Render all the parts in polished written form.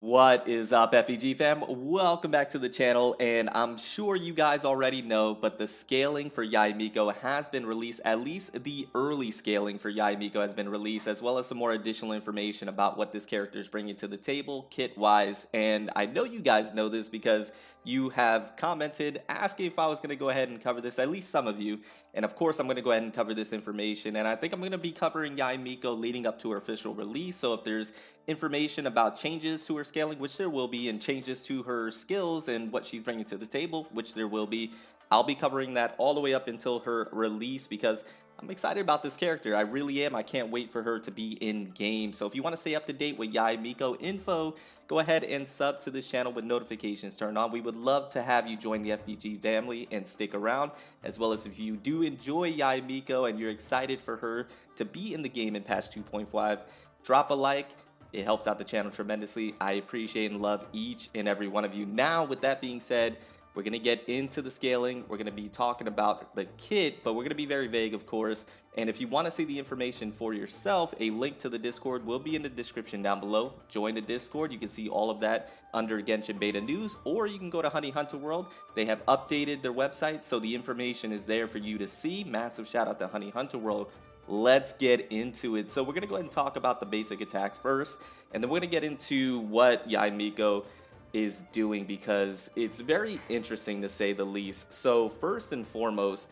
What is up, FEG fam? Welcome back to the channel, and I'm sure you guys already know, but the scaling for Yae Miko has been released. At least the early scaling for Yae Miko has been released, as well as some more additional information about what this character is bringing to the table, kit-wise. And I know you guys know this because you have commented asking if I was going to go ahead and cover this, at least some of you. And of course, I'm going to go ahead and cover this information. And I think I'm going to be covering Yae Miko leading up to her official release. So if there's information about changes to her scaling, which there will be, and changes to her skills and what she's bringing to the table, which there will be, I'll be covering that all the way up until her release because I'm excited about this character. I really am. I can't wait for her to be in game. So if you want to stay up to date with Yae Miko info, go ahead and sub to this channel with notifications turned on. We would love to have you join the FBG family and stick around, as well as if you do enjoy Yae Miko and you're excited for her to be in the game in patch 2.5, drop a like. It helps out the channel tremendously. I appreciate and love each and every one of you. Now, with that being said, we're going to get into the scaling. We're going to be talking about the kit, but we're going to be very vague, of course. And if you want to see the information for yourself, a link to the Discord will be in the description down below. Join the Discord. You can see all of that under Genshin Beta News, or you can go to Honey Hunter World. They have updated their website, so the information is there for you to see. Massive shout out to Honey Hunter World. Let's get into it. So we're going to go ahead and talk about the basic attack first, and then we're going to get into what Yae Miko is doing because it's very interesting to say the least. So first and foremost,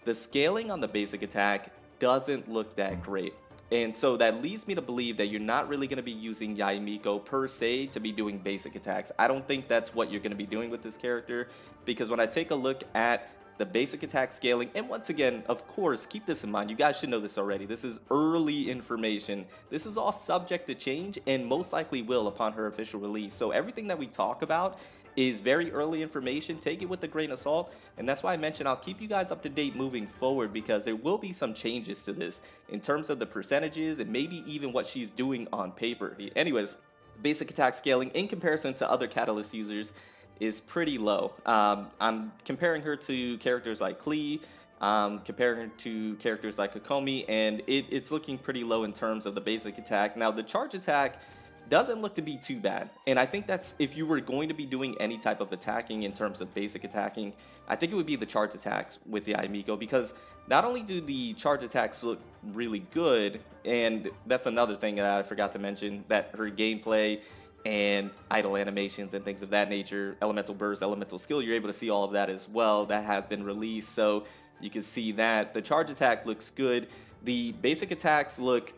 the scaling on the basic attack doesn't look that great. And so that leads me to believe that you're not really going to be using Yae Miko per se to be doing basic attacks. I don't think that's what you're going to be doing with this character, because when I take a look at the basic attack scaling, and once again, of course, keep this in mind, you guys should know this already, this is early information, this is all subject to change and most likely will upon her official release. So everything that we talk about is very early information. Take it with a grain of salt, and that's why I mentioned I'll keep you guys up to date moving forward, because there will be some changes to this in terms of the percentages and maybe even what she's doing on paper. Anyways, basic attack scaling in comparison to other Catalyst users is pretty low. I'm comparing her to characters like Klee, comparing her to characters like Kokomi, and it's looking pretty low in terms of the basic attack. Now, the charge attack doesn't look to be too bad, and I think that's if you were going to be doing any type of attacking in terms of basic attacking, I think it would be the charge attacks with the Yae Miko, because not only do the charge attacks look really good, and that's another thing that I forgot to mention, that her gameplay and idle animations and things of that nature, elemental burst, elemental skill, you're able to see all of that as well. That has been released, so you can see that the charge attack looks good. The basic attacks look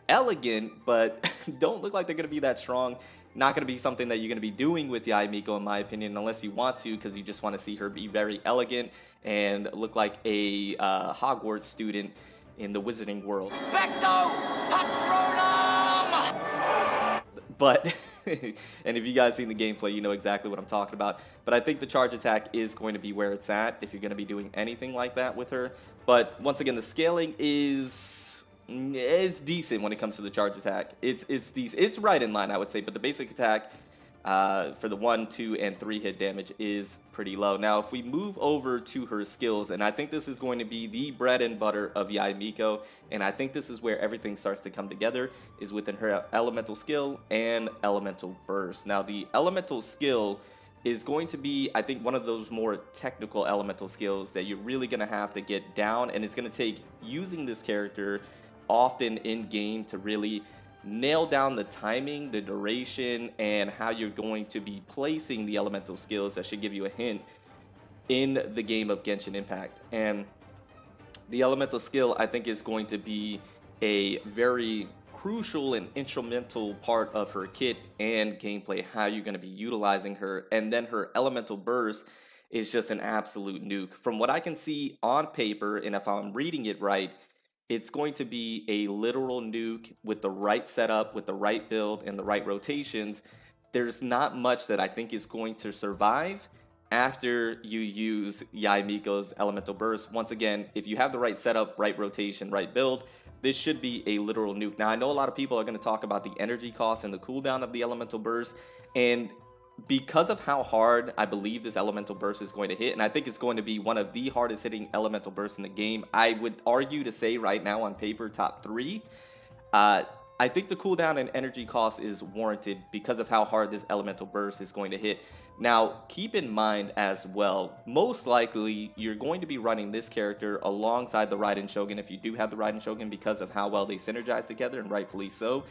elegant, but don't look like they're going to be that strong. Not going to be something that you're going to be doing with Yae Miko, in my opinion, unless you want to, because you just want to see her be very elegant and look like a Hogwarts student in the wizarding world. Specto Patronum! But and if you guys seen the gameplay, you know exactly what I'm talking about. But I think the charge attack is going to be where it's at if you're going to be doing anything like that with her. But once again, the scaling is decent when it comes to the charge attack. It's decent. It's right in line, I would say. But the basic attack for the 1, 2, and 3 hit damage is pretty low. Now, if we move over to her skills, and I think this is going to be the bread and butter of Yae Miko, and I think this is where everything starts to come together, is within her elemental skill and elemental burst. Now, the elemental skill is going to be, I think, one of those more technical elemental skills that you're really going to have to get down, and it's going to take using this character often in game to really nail down the timing, the duration, and how you're going to be placing the elemental skills that should give you a hint in the game of Genshin Impact. And the elemental skill, I think, is going to be a very crucial and instrumental part of her kit and gameplay, how you're going to be utilizing her. And then her elemental burst is just an absolute nuke. From what I can see on paper, and if I'm reading it right, it's going to be a literal nuke with the right setup, with the right build, and the right rotations. There's not much that I think is going to survive after you use Yae Miko's elemental burst. Once again, if you have the right setup, right rotation, right build, this should be a literal nuke. Now, I know a lot of people are going to talk about the energy cost and the cooldown of the elemental burst, and because of how hard I believe this elemental burst is going to hit, and I think it's going to be one of the hardest hitting elemental bursts in the game, I would argue to say right now on paper top 3. I think the cooldown and energy cost is warranted because of how hard this elemental burst is going to hit. Now, keep in mind as well, most likely you're going to be running this character alongside the Raiden Shogun if you do have the Raiden Shogun because of how well they synergize together, and rightfully so.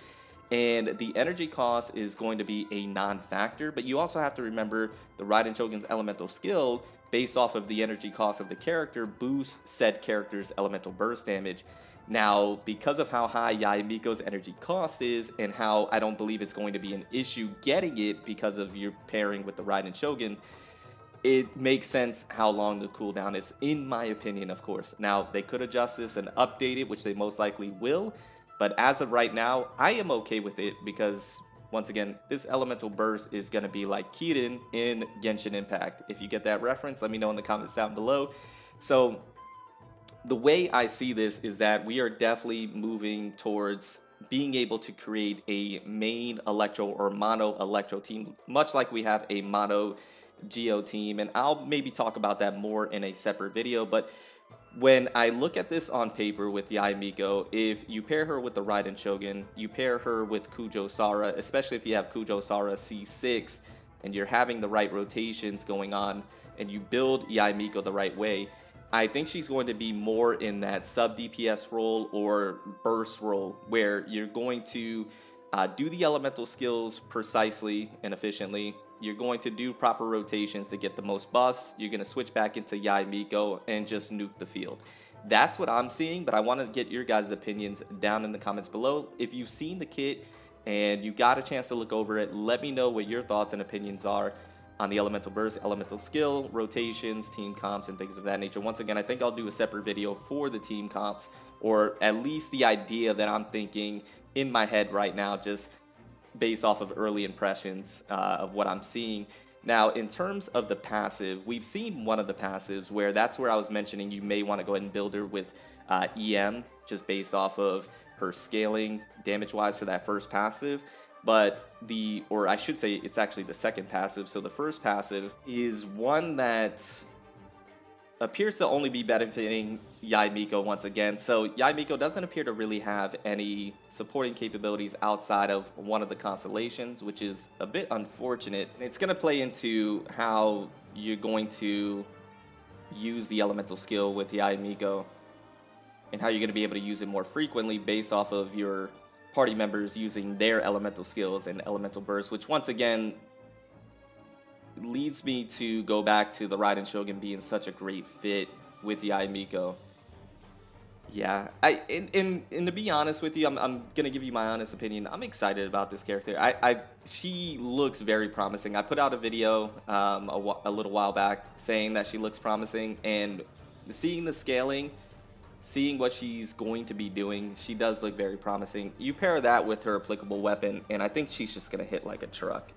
And the energy cost is going to be a non-factor, but you also have to remember the Raiden Shogun's elemental skill, based off of the energy cost of the character, boosts said character's elemental burst damage. Now, because of how high Yae Miko's energy cost is, and how I don't believe it's going to be an issue getting it because of your pairing with the Raiden Shogun, it makes sense how long the cooldown is, in my opinion, of course. Now, they could adjust this and update it, which they most likely will, but as of right now, I am okay with it because, once again, this elemental burst is going to be like Kirin in Genshin Impact. If you get that reference, let me know in the comments down below. So, the way I see this is that we are definitely moving towards being able to create a main Electro or mono Electro team, much like we have a mono Geo team, and I'll maybe talk about that more in a separate video. But when I look at this on paper with Yae Miko, if you pair her with the Raiden Shogun, you pair her with Kujo Sara, especially if you have Kujo Sara C6, and you're having the right rotations going on, and you build Yae Miko the right way, I think she's going to be more in that sub DPS role or burst role, where you're going to do the elemental skills precisely and efficiently. You're going to do proper rotations to get the most buffs. You're going to switch back into Yae Miko and just nuke the field. That's what I'm seeing, but I want to get your guys' opinions down in the comments below. If you've seen the kit and you got a chance to look over it, let me know what your thoughts and opinions are on the elemental burst, elemental skill, rotations, team comps, and things of that nature. Once again, I think I'll do a separate video for the team comps, or at least the idea that I'm thinking in my head right now, just based off of early impressions of what I'm seeing. Now, in terms of the passive, we've seen one of the passives where that's where I was mentioning you may want to go ahead and build her with EM, just based off of her scaling damage-wise for that first passive. But or I should say it's actually the second passive. So the first passive is one that appears to only be benefiting Yae Miko once again. So Yae Miko doesn't appear to really have any supporting capabilities outside of one of the constellations, which is a bit unfortunate. It's going to play into how you're going to use the elemental skill with Yae Miko, and how you're going to be able to use it more frequently based off of your party members using their elemental skills and elemental bursts, which once again leads me to go back to the Raiden Shogun being such a great fit with Yae Miko. Yeah, and to be honest with you, I'm gonna give you my honest opinion. I'm excited about this character. She looks very promising. I put out a video a little while back saying that she looks promising, and seeing the scaling, seeing what she's going to be doing, she does look very promising. You pair that with her applicable weapon, and I think she's just gonna hit like a truck.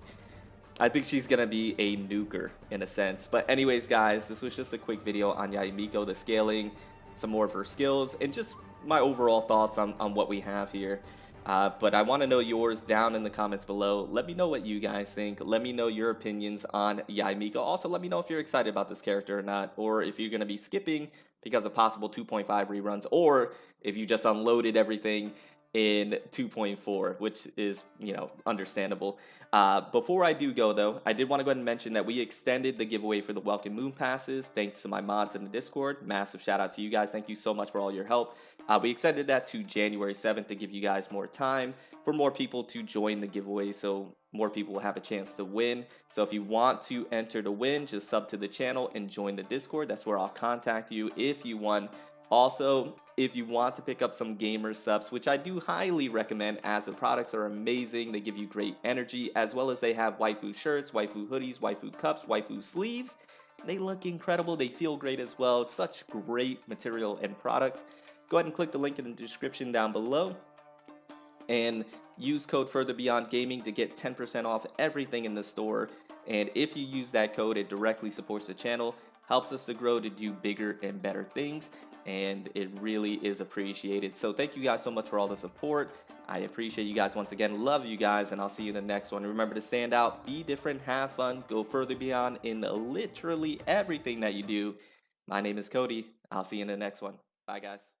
I think she's gonna be a nuker in a sense. But anyways, guys, this was just a quick video on Yae Miko, the scaling, some more of her skills, and just my overall thoughts on what we have here. But I want to know yours down in the comments below. Let me know what you guys think. Let me know your opinions on Yae Miko. Also, let me know if you're excited about this character or not, or if you're going to be skipping because of possible 2.5 reruns, or if you just unloaded everything in 2.4, which is, you know, understandable. Before I do go, though, I did want to go ahead and mention that we extended the giveaway for the Welcome Moon Passes thanks to my mods in the Discord. Massive shout out to you guys. Thank you so much for all your help. We extended that to January 7th to give you guys more time for more people to join the giveaway, so more people will have a chance to win. So if you want to enter to win, just sub to the channel and join the Discord. That's where I'll contact you if you won. Also, if you want to pick up some gamer subs, which I do highly recommend, as the products are amazing, they give you great energy, as well as they have waifu shirts, waifu hoodies, waifu cups, waifu sleeves. They look incredible, they feel great as well. It's such great material and products. Go ahead and click the link in the description down below and use code FurtherBeyondGaming to get 10% off everything in the store. And if you use that code, it directly supports the channel, helps us to grow to do bigger and better things, and it really is appreciated. So thank you guys so much for all the support. I appreciate you guys once again. Love you guys, and I'll see you in the next one. Remember to stand out, be different, have fun, go further beyond in literally everything that you do. My name is Cody. I'll see you in the next one. Bye, guys.